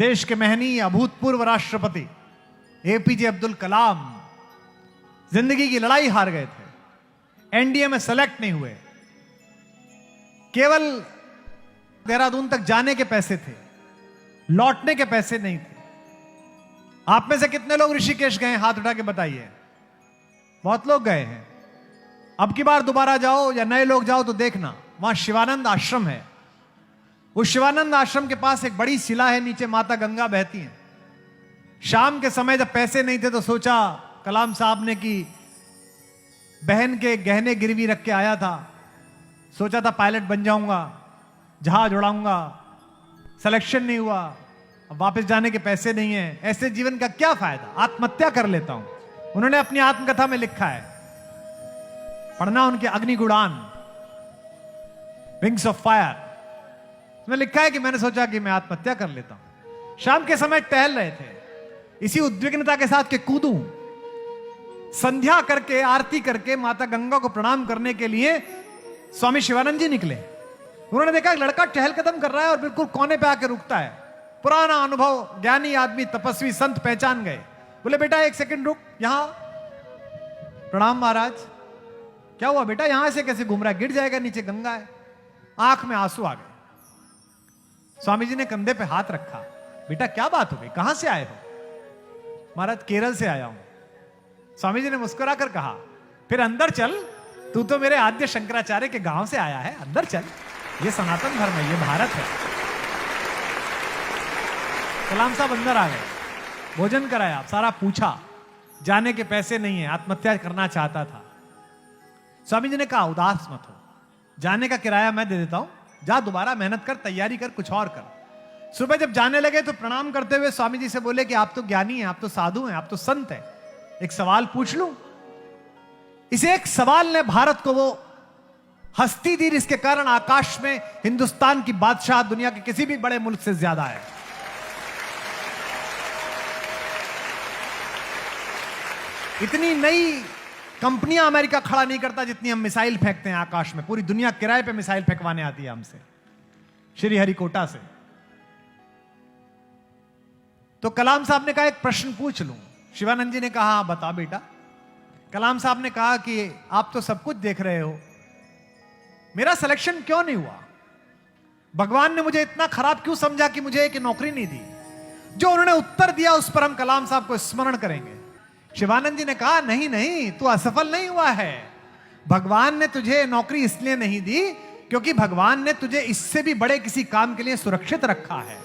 देश के महनीय अभूतपूर्व राष्ट्रपति एपीजे अब्दुल कलाम जिंदगी की लड़ाई हार गए थे, एनडीए में सेलेक्ट नहीं हुए, केवल देहरादून तक जाने के पैसे थे, लौटने के पैसे नहीं थे। आप में से कितने लोग ऋषिकेश गए, हाथ उठा के बताइए। बहुत लोग गए हैं। अब की बार दोबारा जाओ या नए लोग जाओ तो देखना, वहां शिवानंद आश्रम है। उस शिवानंद आश्रम के पास एक बड़ी शिला है, नीचे माता गंगा बहती है। शाम के समय जब पैसे नहीं थे तो सोचा कलाम साहब ने कि बहन के गहने गिरवी रख के आया था, सोचा था पायलट बन जाऊंगा, जहाज उड़ाऊंगा, सिलेक्शन नहीं हुआ, अब वापस जाने के पैसे नहीं है, ऐसे जीवन का क्या फायदा, आत्महत्या कर लेता हूं। उन्होंने अपनी आत्मकथा में लिखा है, पढ़ना उनके अग्निगुणान, विंग्स ऑफ फायर, उसमें लिखा है कि मैंने सोचा कि मैं आत्महत्या कर लेता हूं। शाम के समय टहल रहे थे, इसी उद्विग्नता के साथ के कूदूं, संध्या करके आरती करके माता गंगा को प्रणाम करने के लिए स्वामी शिवानंद जी निकले। उन्होंने देखा एक लड़का टहल कदम कर रहा है और बिल्कुल कोने पे आके रुकता है। पुराना अनुभव, ज्ञानी आदमी, तपस्वी संत पहचान गए। बोले बेटा एक सेकंड रुक, यहां। प्रणाम महाराज। क्या हुआ बेटा, यहां से कैसे घूम रहा है, गिर जाएगा, नीचे गंगा है। आंख में आंसू आ गए। स्वामी जी ने कंधे पे हाथ रखा। बेटा क्या बात हो गई, कहां से आए हो? महाराज केरल से आया हूं। स्वामी जी ने मुस्कुराकर कहा, फिर अंदर चल, तू तो मेरे आद्य शंकराचार्य के गांव से आया है, अंदर चल, ये सनातन धर्म है, ये भारत है। कलाम साहब अंदर आ गए, भोजन कराया, सारा पूछा, जाने के पैसे नहीं है, आत्महत्या करना चाहता था। स्वामी जी ने कहा उदास मत हो, जाने का किराया मैं दे देता हूं, जा दोबारा मेहनत कर, तैयारी कर, कुछ और कर। सुबह जब जाने लगे तो प्रणाम करते हुए स्वामी जी से बोले कि आप तो ज्ञानी हैं, आप तो साधु हैं, आप तो संत हैं, एक सवाल पूछ लूं? इस एक सवाल ने भारत को वो हस्ती दी जिसके कारण आकाश में हिंदुस्तान की बादशाह दुनिया के किसी भी बड़े मुल्क से ज्यादा है। इतनी नई कंपनियां अमेरिका खड़ा नहीं करता जितनी हम मिसाइल फेंकते हैं आकाश में। पूरी दुनिया किराए पे मिसाइल फेंकवाने आती है हमसे, श्री हरिकोटा से। तो कलाम साहब ने कहा एक प्रश्न पूछ लूं। शिवानंद जी ने कहा हाँ बता बेटा। कलाम साहब ने कहा कि आप तो सब कुछ देख रहे हो, मेरा सिलेक्शन क्यों नहीं हुआ? भगवान ने मुझे इतना खराब क्यों समझा कि मुझे एक नौकरी नहीं दी? जो उन्होंने उत्तर दिया उस पर हम कलाम साहब को स्मरण करेंगे। शिवानंद जी ने कहा नहीं नहीं, तू असफल नहीं हुआ है। भगवान ने तुझे नौकरी इसलिए नहीं दी क्योंकि भगवान ने तुझे इससे भी बड़े किसी काम के लिए सुरक्षित रखा है।